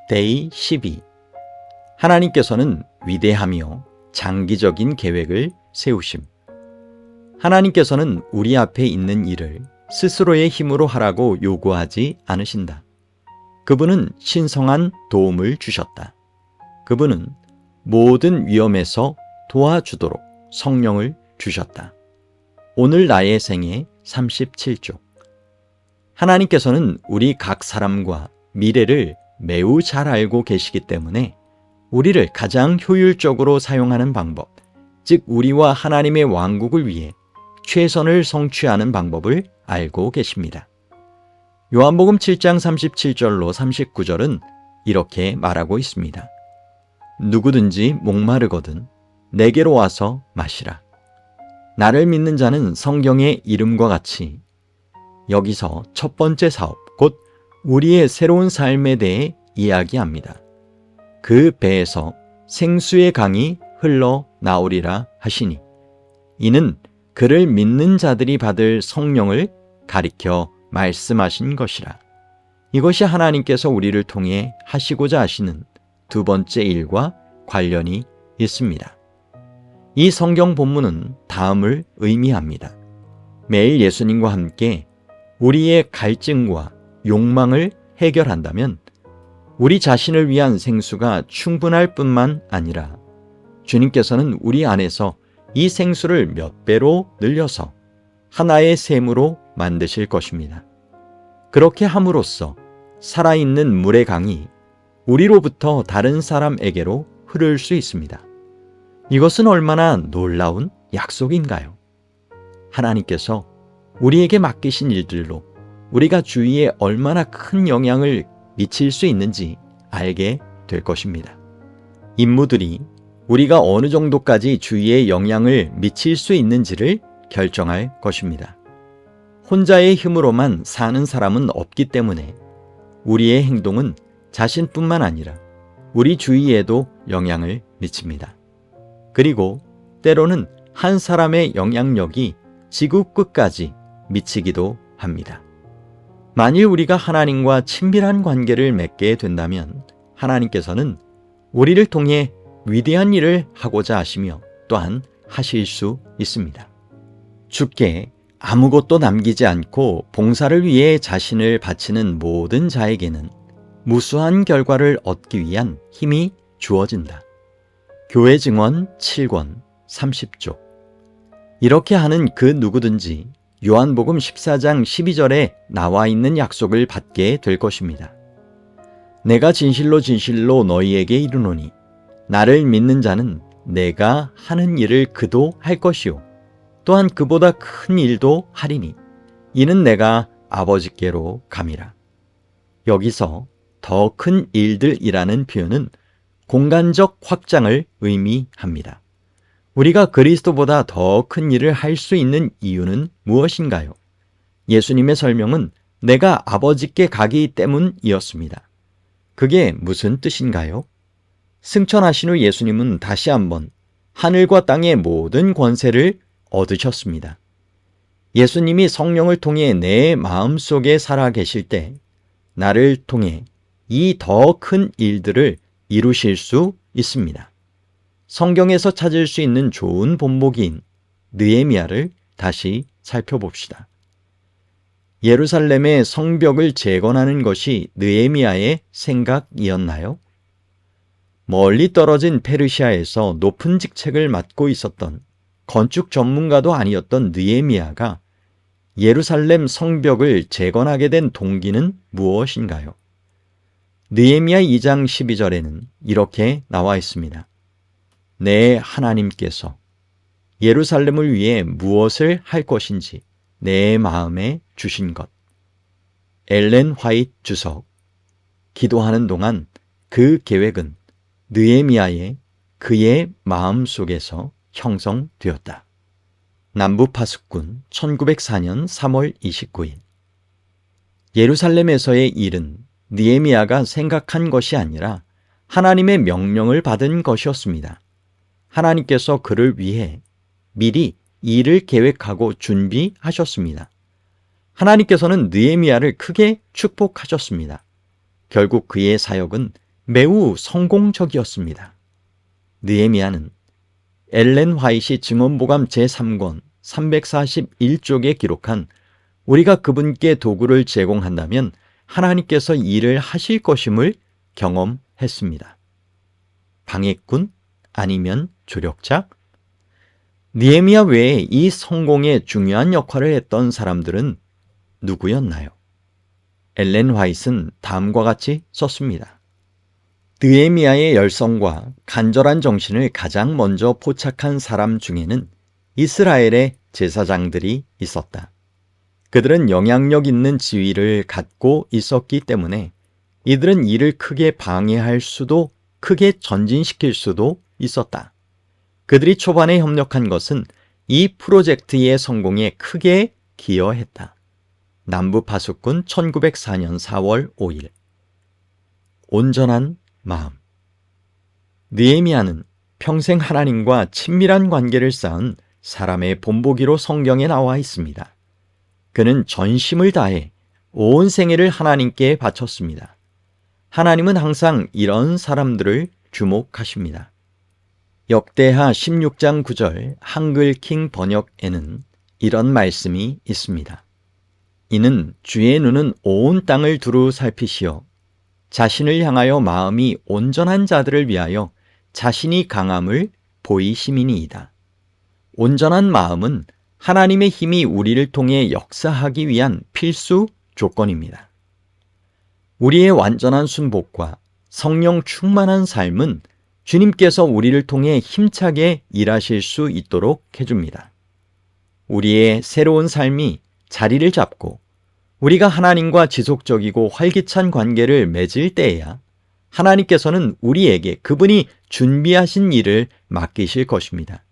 데이 12. 하나님께서는 위대하며 장기적인 계획을 세우심. 하나님께서는 우리 앞에 있는 일을 스스로의 힘으로 하라고 요구하지 않으신다. 그분은 신성한 도움을 주셨다. 그분은 모든 위험에서 도와주도록 성령을 주셨다. 오늘 나의 생애 37쪽. 하나님께서는 우리 각 사람과 미래를 매우 잘 알고 계시기 때문에 우리를 가장 효율적으로 사용하는 방법, 즉 우리와 하나님의 왕국을 위해 최선을 성취하는 방법을 알고 계십니다. 요한복음 7장 37절로 39절은 이렇게 말하고 있습니다. 누구든지 목마르거든 내게로 와서 마시라. 나를 믿는 자는 성경의 이름과 같이 여기서 첫 번째 사업, 곧 우리의 새로운 삶에 대해 이야기합니다. 그 배에서 생수의 강이 흘러나오리라 하시니 이는 그를 믿는 자들이 받을 성령을 가리켜 말씀하신 것이라. 이것이 하나님께서 우리를 통해 하시고자 하시는 두 번째 일과 관련이 있습니다. 이 성경 본문은 다음을 의미합니다. 매일 예수님과 함께 우리의 갈증과 욕망을 해결한다면 우리 자신을 위한 생수가 충분할 뿐만 아니라 주님께서는 우리 안에서 이 생수를 몇 배로 늘려서 하나의 샘으로 만드실 것입니다. 그렇게 함으로써 살아있는 물의 강이 우리로부터 다른 사람에게로 흐를 수 있습니다. 이것은 얼마나 놀라운 약속인가요? 하나님께서 우리에게 맡기신 일들로 우리가 주위에 얼마나 큰 영향을 미칠 수 있는지 알게 될 것입니다. 임무들이 우리가 어느 정도까지 주위에 영향을 미칠 수 있는지를 결정할 것입니다. 혼자의 힘으로만 사는 사람은 없기 때문에 우리의 행동은 자신뿐만 아니라 우리 주위에도 영향을 미칩니다. 그리고 때로는 한 사람의 영향력이 지구 끝까지 미치기도 합니다. 만일 우리가 하나님과 친밀한 관계를 맺게 된다면 하나님께서는 우리를 통해 위대한 일을 하고자 하시며 또한 하실 수 있습니다. 주께 아무것도 남기지 않고 봉사를 위해 자신을 바치는 모든 자에게는 무수한 결과를 얻기 위한 힘이 주어진다. 교회 증언 7권 30쪽. 이렇게 하는 그 누구든지 요한복음 14장 12절에 나와 있는 약속을 받게 될 것입니다. 내가 진실로 진실로 너희에게 이르노니 나를 믿는 자는 내가 하는 일을 그도 할 것이요 또한 그보다 큰 일도 하리니 이는 내가 아버지께로 감이라. 여기서 더 큰 일들이라는 표현은 공간적 확장을 의미합니다. 우리가 그리스도보다 더 큰 일을 할 수 있는 이유는 무엇인가요? 예수님의 설명은 내가 아버지께 가기 때문이었습니다. 그게 무슨 뜻인가요? 승천하신 후 예수님은 다시 한번 하늘과 땅의 모든 권세를 얻으셨습니다. 예수님이 성령을 통해 내 마음속에 살아 계실 때 나를 통해 이 더 큰 일들을 이루실 수 있습니다. 성경에서 찾을 수 있는 좋은 본보기인 느헤미야를 다시 살펴봅시다. 예루살렘의 성벽을 재건하는 것이 느헤미야의 생각이었나요? 멀리 떨어진 페르시아에서 높은 직책을 맡고 있었던 건축 전문가도 아니었던 느헤미야가 예루살렘 성벽을 재건하게 된 동기는 무엇인가요? 느헤미야 2장 12절에는 이렇게 나와 있습니다. 내 하나님께서 예루살렘을 위해 무엇을 할 것인지 내 마음에 주신 것. 엘렌 화이트 주석. 기도하는 동안 그 계획은 느헤미야의 그의 마음 속에서 형성되었다. 남부 파수꾼 1904년 3월 29일. 예루살렘에서의 일은 느헤미야가 생각한 것이 아니라 하나님의 명령을 받은 것이었습니다. 하나님께서 그를 위해 미리 일을 계획하고 준비하셨습니다. 하나님께서는 느헤미야를 크게 축복하셨습니다. 결국 그의 사역은 매우 성공적이었습니다. 느헤미야는 엘렌 화이트 증언보감 제3권 341쪽에 기록한 우리가 그분께 도구를 제공한다면 하나님께서 일을 하실 것임을 경험했습니다. 방해꾼 아니면 조력자? 느헤미야 외에 이 성공에 중요한 역할을 했던 사람들은 누구였나요? 엘렌 화이트는 다음과 같이 썼습니다. 느헤미야의 열성과 간절한 정신을 가장 먼저 포착한 사람 중에는 이스라엘의 제사장들이 있었다. 그들은 영향력 있는 지위를 갖고 있었기 때문에 이들은 일을 크게 방해할 수도 크게 전진시킬 수도 있었다. 그들이 초반에 협력한 것은 이 프로젝트의 성공에 크게 기여했다. 남부 파수꾼 1904년 4월 5일. 온전한 마음. 느헤미야는 평생 하나님과 친밀한 관계를 쌓은 사람의 본보기로 성경에 나와 있습니다. 그는 전심을 다해 온 생애를 하나님께 바쳤습니다. 하나님은 항상 이런 사람들을 주목하십니다. 역대하 16장 9절 한글 킹 번역에는 이런 말씀이 있습니다. 이는 주의 눈은 온 땅을 두루 살피시어 자신을 향하여 마음이 온전한 자들을 위하여 자신이 강함을 보이심이니이다. 온전한 마음은 하나님의 힘이 우리를 통해 역사하기 위한 필수 조건입니다. 우리의 완전한 순복과 성령 충만한 삶은 주님께서 우리를 통해 힘차게 일하실 수 있도록 해줍니다. 우리의 새로운 삶이 자리를 잡고 우리가 하나님과 지속적이고 활기찬 관계를 맺을 때에야 하나님께서는 우리에게 그분이 준비하신 일을 맡기실 것입니다.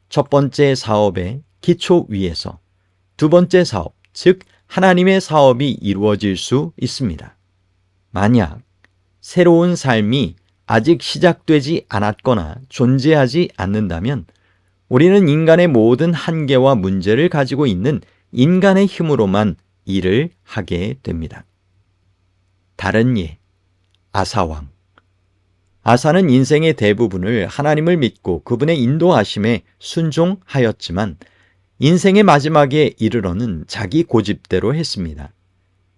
첫 번째 사업의 기초 위에서 두 번째 사업, 즉 하나님의 사업이 이루어질 수 있습니다. 만약 새로운 삶이 아직 시작되지 않았거나 존재하지 않는다면 우리는 인간의 모든 한계와 문제를 가지고 있는 인간의 힘으로만 일을 하게 됩니다. 다른 예, 아사왕. 아사는 인생의 대부분을 하나님을 믿고 그분의 인도하심에 순종하였지만 인생의 마지막에 이르러는 자기 고집대로 했습니다.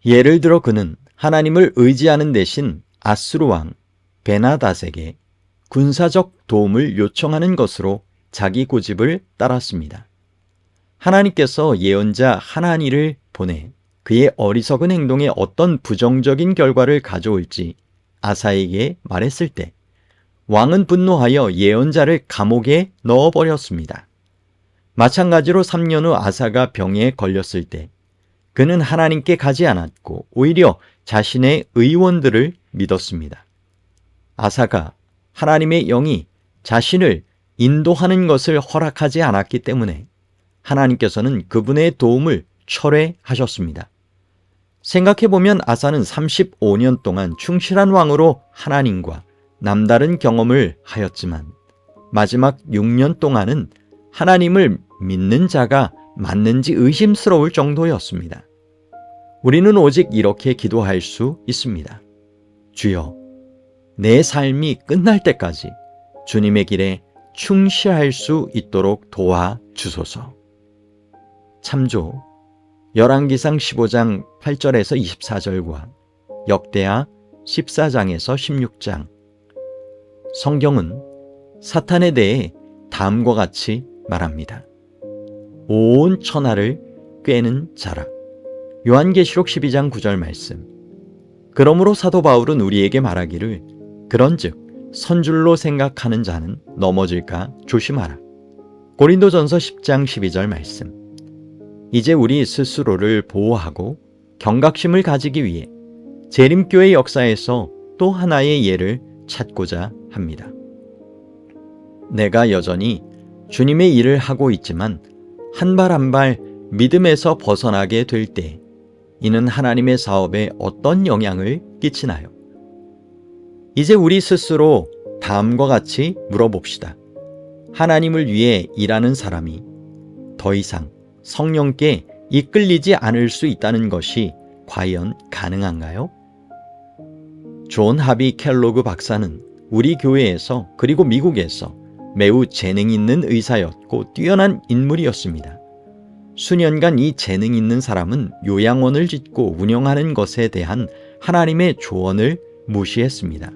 예를 들어 그는 하나님을 의지하는 대신 아수르 왕 베나닷에게 군사적 도움을 요청하는 것으로 자기 고집을 따랐습니다. 하나님께서 예언자 하나니를 보내 그의 어리석은 행동에 어떤 부정적인 결과를 가져올지 아사에게 말했을 때 왕은 분노하여 예언자를 감옥에 넣어버렸습니다. 마찬가지로 3년 후 아사가 병에 걸렸을 때 그는 하나님께 가지 않았고 오히려 자신의 의원들을 믿었습니다. 아사가 하나님의 영이 자신을 인도하는 것을 허락하지 않았기 때문에 하나님께서는 그분의 도움을 철회하셨습니다. 생각해보면 아사는 35년 동안 충실한 왕으로 하나님과 남다른 경험을 하였지만 마지막 6년 동안은 하나님을 믿는 자가 맞는지 의심스러울 정도였습니다. 우리는 오직 이렇게 기도할 수 있습니다. 주여, 내 삶이 끝날 때까지 주님의 길에 충실할 수 있도록 도와주소서. 참조 열왕기상 15장 8절에서 24절과 역대하 14장에서 16장. 성경은 사탄에 대해 다음과 같이 말합니다. 온 천하를 꿰는 자라. 요한계시록 12장 9절 말씀. 그러므로 사도 바울은 우리에게 말하기를 그런즉 선줄로 생각하는 자는 넘어질까 조심하라. 고린도전서 10장 12절 말씀. 이제 우리 스스로를 보호하고 경각심을 가지기 위해 재림교회 역사에서 또 하나의 예를 찾고자 합니다. 내가 여전히 주님의 일을 하고 있지만 한 발 한 발 믿음에서 벗어나게 될 때 이는 하나님의 사업에 어떤 영향을 끼치나요? 이제 우리 스스로 다음과 같이 물어봅시다. 하나님을 위해 일하는 사람이 더 이상 성령께 이끌리지 않을 수 있다는 것이 과연 가능한가요? 존 하비 켈로그 박사는 우리 교회에서 그리고 미국에서 매우 재능 있는 의사였고 뛰어난 인물이었습니다. 수년간 이 재능 있는 사람은 요양원을 짓고 운영하는 것에 대한 하나님의 조언을 무시했습니다.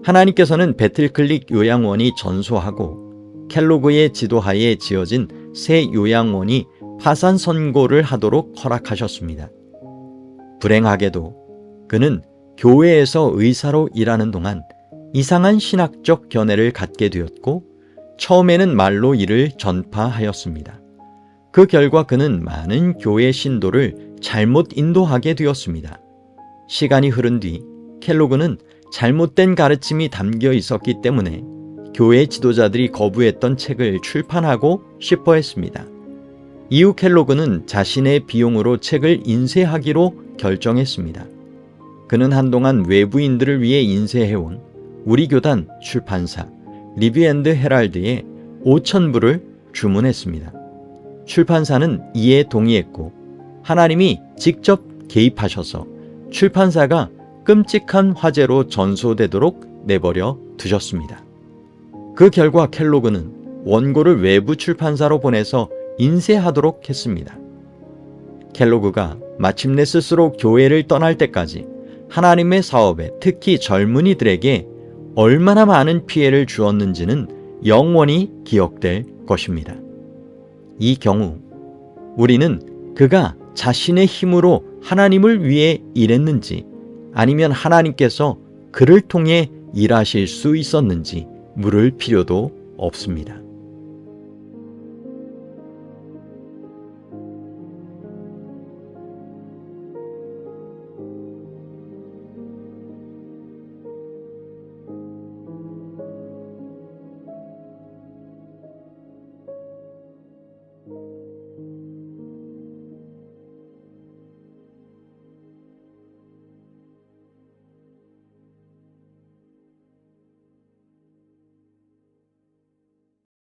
하나님께서는 배틀클릭 요양원이 전소하고 켈로그의 지도하에 지어진 새 요양원이 파산 선고를 하도록 허락하셨습니다. 불행하게도 그는 교회에서 의사로 일하는 동안 이상한 신학적 견해를 갖게 되었고 처음에는 말로 이를 전파하였습니다. 그 결과 그는 많은 교회 신도를 잘못 인도하게 되었습니다. 시간이 흐른 뒤 켈로그는 잘못된 가르침이 담겨 있었기 때문에 교회 지도자들이 거부했던 책을 출판하고 싶어 했습니다. 이후 켈로그는 자신의 비용으로 책을 인쇄하기로 결정했습니다. 그는 한동안 외부인들을 위해 인쇄해온 우리 교단 출판사 리뷰&드 헤럴드에 5,000부를 주문했습니다. 출판사는 이에 동의했고 하나님이 직접 개입하셔서 출판사가 끔찍한 화재로 전소되도록 내버려 두셨습니다. 그 결과 켈로그는 원고를 외부 출판사로 보내서 인쇄하도록 했습니다. 켈로그가 마침내 스스로 교회를 떠날 때까지 하나님의 사업에 특히 젊은이들에게 얼마나 많은 피해를 주었는지는 영원히 기억될 것입니다. 이 경우 우리는 그가 자신의 힘으로 하나님을 위해 일했는지 아니면 하나님께서 그를 통해 일하실 수 있었는지 물을 필요도 없습니다.